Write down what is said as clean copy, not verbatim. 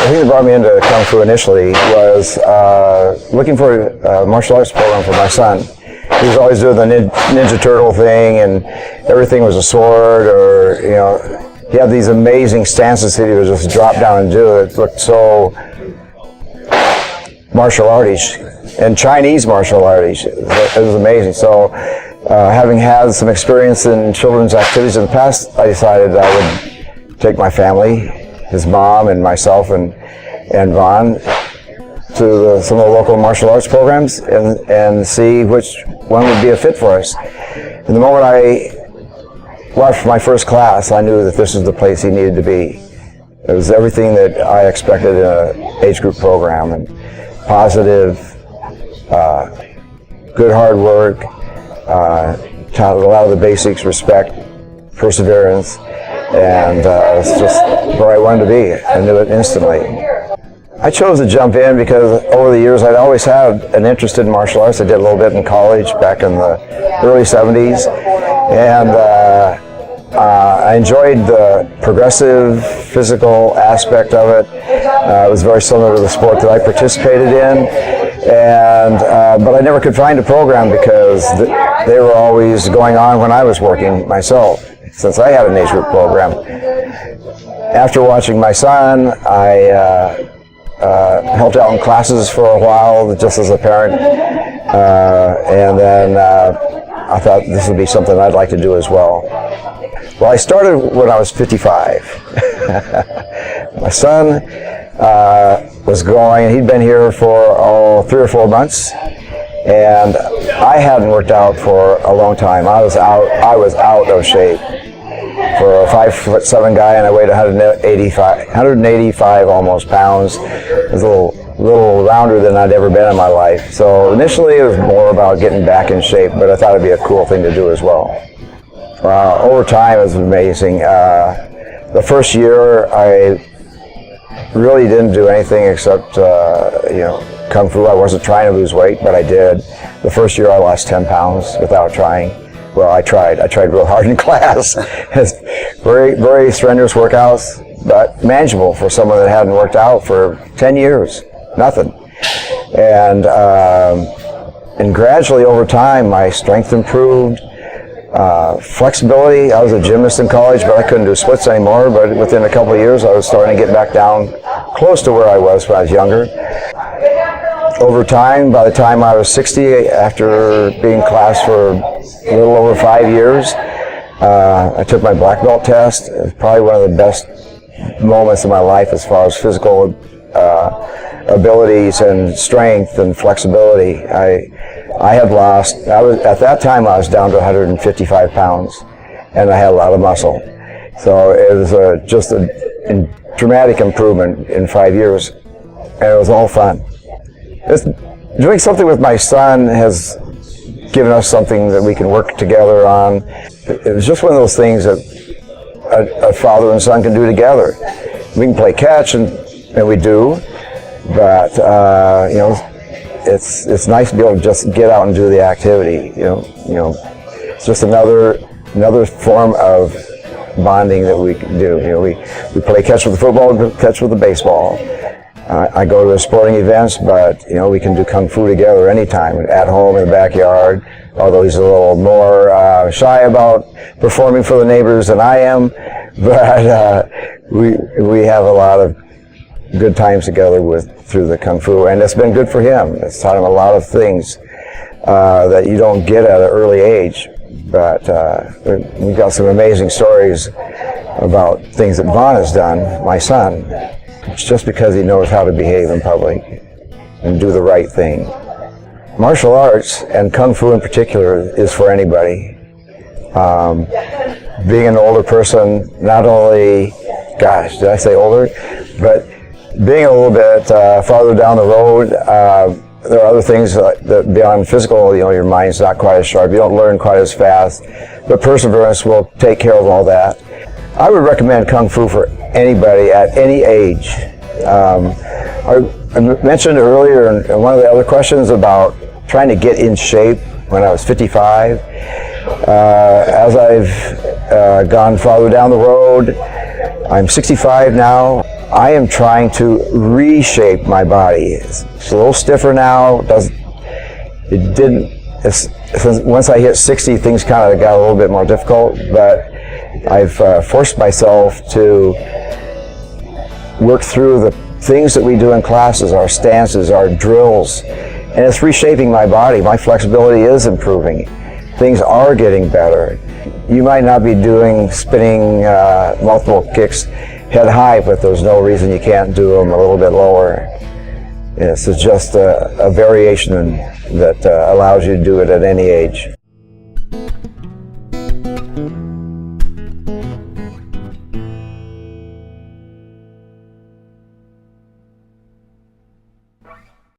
thing that brought me into Kung Fu initially was looking for a martial arts program for my son. He was always doing the Ninja Turtle thing, and everything was a sword, or, you know, he had these amazing stances that he would just drop down and do. It looked so martial artish, and Chinese martial artish. It was amazing. So, having had some experience in children's activities in the past, I decided I would take my family, his mom and myself and Vaughn, to some of the local martial arts programs and see which one would be a fit for us. And the moment I left my first class, I knew that this was the place he needed to be. It was everything that I expected in an age group program, and positive, good hard work, taught a lot of the basics, respect, perseverance, and it's just where I wanted to be. I knew it instantly. I chose to jump in because over the years I'd always had an interest in martial arts. I did a little bit in college back in the early 70s, and I enjoyed the progressive physical aspect of it. It was very similar to the sport that I participated in, and but I never could find a program because they were always going on when I was working myself, since I had an age group program. After watching my son, I helped out in classes for a while, just as a parent, and then I thought this would be something I'd like to do as well. Well, I started when I was 55. My son was going, he'd been here for 3 or 4 months, and I hadn't worked out for a long time. I was out of shape. For a 5'7" guy, and I weighed 185 almost pounds. I was a little rounder than I'd ever been in my life. So initially it was more about getting back in shape, but I thought it'd be a cool thing to do as well. Over time it was amazing. The first year I really didn't do anything except Kung Fu. I wasn't trying to lose weight, but I did. The first year I lost 10 pounds without trying. Well, I tried real hard in class. Very, very strenuous workouts, but manageable for someone that hadn't worked out for 10 years. Nothing. And gradually over time, my strength improved. Flexibility, I was a gymnast in college, but I couldn't do splits anymore. But within a couple of years, I was starting to get back down close to where I was when I was younger. Over time, by the time I was 60, after being in class for a little over 5 years, I took my black belt test. It was probably one of the best moments of my life as far as physical abilities and strength and flexibility. At that time I was down to 155 pounds, and I had a lot of muscle. So it was just a dramatic improvement in 5 years, and it was all fun. Doing something with my son has given us something that we can work together on. It was just one of those things that a father and son can do together. We can play catch, and we do, but it's nice to be able to just get out and do the activity. It's just another form of bonding that we can do. We play catch with the football, we catch with the baseball. I go to sporting events, but we can do Kung Fu together anytime, at home, in the backyard. Although he's a little more shy about performing for the neighbors than I am, but we have a lot of good times together through the Kung Fu, and it's been good for him. It's taught him a lot of things that you don't get at an early age. But we've got some amazing stories about things that Vaughn has done, my son. It's just because he knows how to behave in public and do the right thing. Martial arts, and Kung Fu in particular, is for anybody. Being an older person, not only, gosh, did I say older? But being a little bit farther down the road, there are other things that beyond physical, your mind's not quite as sharp. You don't learn quite as fast, but perseverance will take care of all that. I would recommend Kung Fu for anybody at any age. I mentioned earlier in one of the other questions about trying to get in shape when I was 55. As I've gone farther down the road, I'm 65 now. I am trying to reshape my body. It's a little stiffer now. Once I hit 60, things kind of got a little bit more difficult, but I've forced myself to work through the things that we do in classes, our stances, our drills, and it's reshaping my body. My flexibility is improving. Things are getting better. You might not be doing spinning multiple kicks head high, but there's no reason you can't do them a little bit lower. This is just a variation that allows you to do it at any age.